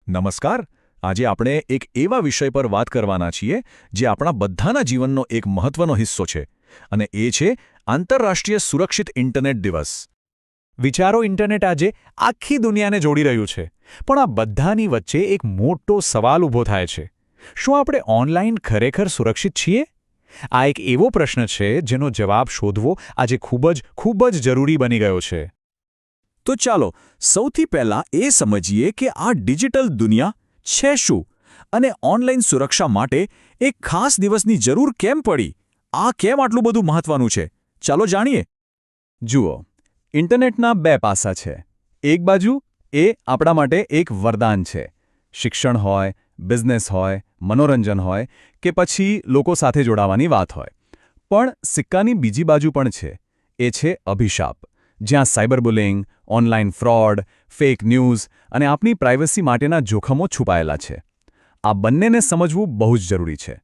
નમસ્કાર. આજે આપણે એક એવા વિષય પર વાત કરવાના છીએ જે આપણા બધાના જીવનનો એક મહત્વનો હિસ્સો છે અને એ છે આંતરરાષ્ટ્રીય સુરક્ષિત ઇન્ટરનેટ દિવસ. વિચારો ઇન્ટરનેટ આજે આખી દુનિયાને જોડી રહ્યું છે, પણ આ બધાની વચ્ચે એક મોટો સવાલ ઊભો થાય છે. શું આપણે ઓનલાઈન ખરેખર સુરક્ષિત છીએ? આ એક એવો પ્રશ્ન છે જેનો જવાબ શોધવો આજે ખૂબ જ જરૂરી બની ગયો છે. તો ચાલો સૌથી પહેલા એ સમજીએ કે આ ડિજિટલ દુનિયા છે શું અને ઓનલાઈન સુરક્ષા માટે એક ખાસ દિવસની જરૂર કેમ પડી. આ કેમ આટલું બધું મહત્વનું છે, ચાલો જાણીએ. જુઓ, ઇન્ટરનેટના બે પાસા છે. એક બાજુ એ આપણા માટે એક વરદાન છે. શિક્ષણ હોય, બિઝનેસ હોય, મનોરંજન હોય કે પછી લોકો સાથે જોડાવાની વાત હોય. પણ સિક્કાની બીજી બાજુ પણ છે. એ છે અભિશાપ, જ્યાં cyber bullying, online fraud, fake news અને આપણી પ્રાઇવસી માટેના જોખમો છુપાયેલા છે. આ બંનેને સમજવું બહુ જ જરૂરી છે.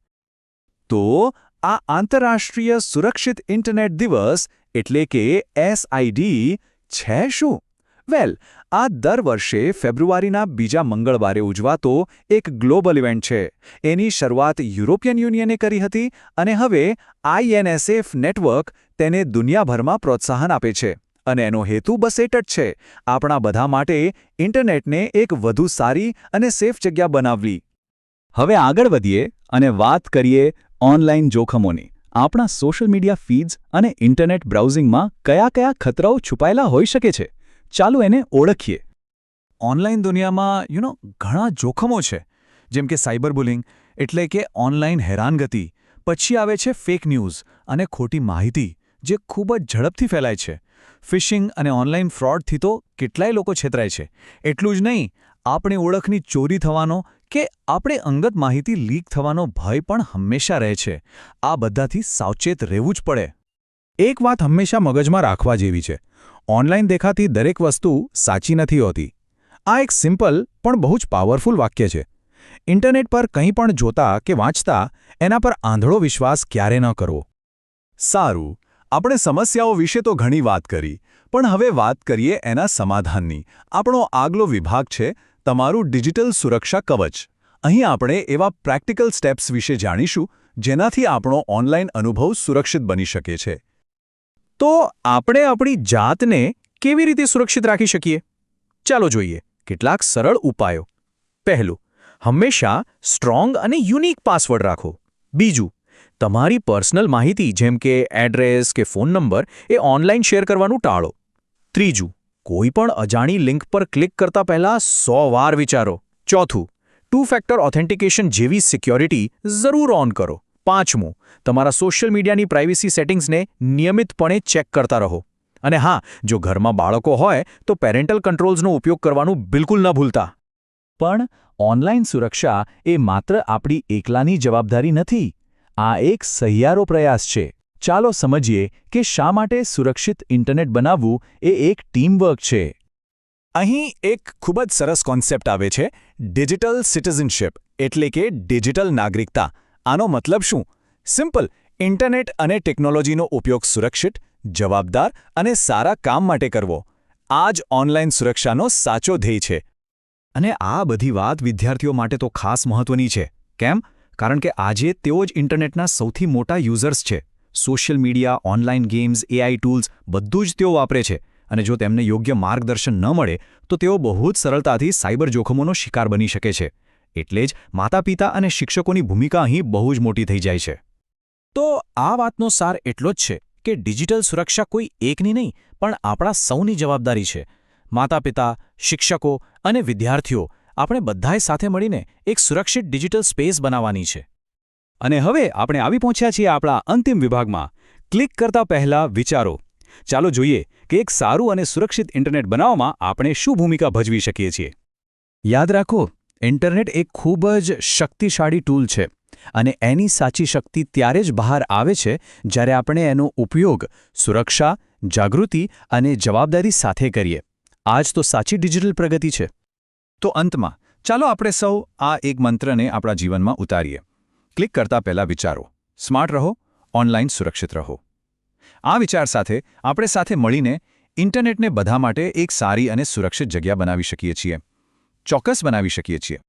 તો આ આંતરરાષ્ટ્રીય સુરક્ષિત ઇન્ટરનેટ દિવસ એટલે કે SID છે શું? વેલ, આ દર વર્ષે ફેબ્રુઆરીના બીજા મંગળવારે ઉજવાતો એક ગ્લોબલ ઇવેન્ટ છે. એની શરૂઆત યુરોપિયન યુનિયને કરી હતી અને હવે INSF નેટવર્ક તેને દુનિયાભરમાં પ્રોત્સાહન આપે છે. અને એનો હેતુ બસ એક જ છે, આપણા બધા માટે ઇન્ટરનેટને એક વધુ સારી અને સેફ જગ્યા બનાવવી. હવે આગળ વધીએ અને વાત કરીએ ઓનલાઈન જોખમોની. આપણા સોશિયલ મીડિયા ફીડ્સ અને ઇન્ટરનેટ બ્રાઉઝિંગમાં કયા ખતરાઓ છુપાયેલા હોઈ શકે છે? ચાલો એને ઓળખીએ. ઓનલાઈન દુનિયામાં ઘણા જોખમો છે, જેમ કે સાયબર બુલિંગ એટલે કે ઓનલાઈન હેરાનગતિ. પછી આવે છે ફેક ન્યૂઝ અને ખોટી માહિતી જે ખૂબ જ ઝડપથી ફેલાય છે. ફિશિંગ અને ઓનલાઈન ફ્રોડથી તો કેટલાય લોકો છેતરાય છે. એટલું જ નહીં, આપણી ઓળખની ચોરી થવાનો કે આપણે અંગત માહિતી લીક થવાનો ભય પણ હંમેશા રહે છે. આ બધાથી સાવચેત રહેવું જ પડે. એક વાત હંમેશા મગજમાં રાખવા જેવી છે. ઓનલાઈન દેખાતી દરેક વસ્તુ સાચી નથી હોતી. આ એક સિમ્પલ પણ બહુ જ પાવરફુલ વાક્ય છે. ઇન્ટરનેટ પર કંઈ પણ જોતા કે વાંચતા એના પર આંધળો વિશ્વાસ ક્યારે ન કરવો. સારું, આપણે સમસ્યાઓ વિશે તો ઘણી વાત કરી, પણ હવે વાત કરીએ એના સમાધાનની. આપણો આગલો વિભાગ છે તમારું ડિજિટલ સુરક્ષા કવચ. અહીં આપણે એવા પ્રેક્ટિકલ સ્ટેપ્સ વિશે જાણીશું જેનાથી આપણો ઓનલાઈન અનુભવ સુરક્ષિત બની શકે છે. તો આપણે આપણી જાતને કેવી રીતે સુરક્ષિત રાખી શકીએ? ચાલો જોઈએ કેટલાક સરળ ઉપાયો. પહેલું, હંમેશા સ્ટ્રોંગ અને યુનિક પાસવર્ડ રાખો. બીજું, તમારી પર્સનલ માહિતી જેમ કે એડ્રેસ કે ફોન નંબર એ ઓનલાઈન શેર કરવાનું ટાળો. ત્રીજું, કોઈ પણ અજાણી લિંક પર ક્લિક કરતા પહેલા 100 વાર વિચારો. ચોથું, 2 ફેક્ટર ઓથેન્ટિકેશન જેવી સિક્યોરિટી જરૂર ઓન કરો. પાંચમું, તમારા સોશિયલ મીડિયાની પ્રાઇવસી સેટિંગ્સને નિયમિતપણે ચેક કરતા રહો. અને હા, જો ઘરમાં બાળકો હોય તો પેરેન્ટલ કંટ્રોલ્સનો ઉપયોગ કરવાનું બિલકુલ ન ભૂલતા. પણ ઓનલાઈન સુરક્ષા એ માત્ર આપણી એકલાની જવાબદારી નથી. આ એક સહિયારો પ્રયાસ છે. ચાલો સમજીએ કે શા માટે સુરક્ષિત ઇન્ટરનેટ બનાવવું એ એક ટીમવર્ક છે. અહીં એક ખૂબ જ સરસ કોન્સેપ્ટ આવે છે, ડિજિટલ સિટીઝનશિપ એટલે કે ડિજિટલ નાગરિકતા. આનો મતલબ શું? સિમ્પલ, ઇન્ટરનેટ અને ટેકનોલોજીનો ઉપયોગ સુરક્ષિત, જવાબદાર અને સારા કામ માટે કરવો. આ જ ઓનલાઈન સુરક્ષાનો સાચો ધ્યેય છે. અને આ બધી વાત વિદ્યાર્થીઓ માટે તો ખાસ મહત્વની છે. કેમ? કારણ કે આજે તેઓ જ ઇન્ટરનેટના સૌથી મોટા યુઝર્સ છે. Social media, online games, AI tools બધું જ તેઓ વાપરે છે. અને જો તેમને યોગ્ય માર્ગદર્શન ન મળે તો તેઓ બહુ જ સરળતાથી સાયબર જોખમોનો શિકાર બની શકે છે. એટલે જ માતાપિતા અને શિક્ષકોની ભૂમિકા અહીં બહુ જ મોટી થઈ જાય છે. તો આ વાતનો સાર એટલો જ છે કે ડિજિટલ સુરક્ષા કોઈ એકની નહીં પણ આપણા સૌની જવાબદારી છે. માતાપિતા, શિક્ષકો અને વિદ્યાર્થીઓ આપણે બધાએ સાથે મળીને એક સુરક્ષિત ડિજિટલ સ્પેસ બનાવવાની છે. અને હવે આપણે આવી પહોંચ્યા છીએ આપણા અંતિમ વિભાગમાં. ક્લિક કરતા પહેલા વિચારો. ચાલો જોઈએ કે એક સારું અને સુરક્ષિત ઇન્ટરનેટ બનાવવામાં આપણે શું ભૂમિકા ભજવી શકીએ છીએ. યાદ રાખો, ઇન્ટરનેટ એક ખૂબ જ શક્તિશાળી ટૂલ છે અને એની સાચી શક્તિ ત્યારે જ બહાર આવે છે જ્યારે આપણે એનો ઉપયોગ સુરક્ષા, જાગૃતિ અને જવાબદારી સાથે કરીએ. આ જ તો સાચી ડિજિટલ પ્રગતિ છે. તો અંતમાં ચાલો આપણે સૌ આ એક મંત્રને આપણા જીવનમાં ઉતારીએ. ક્લિક કરતા પહેલા વિચારો. સ્માર્ટ રહો, ઓનલાઈન સુરક્ષિત રહો. આ વિચાર સાથે આપણે સાથે મળીને ઇન્ટરનેટને બધા માટે એક સારી અને સુરક્ષિત જગ્યા બનાવી શકીએ છીએ. ચોક્કસ બનાવી શકીએ છીએ.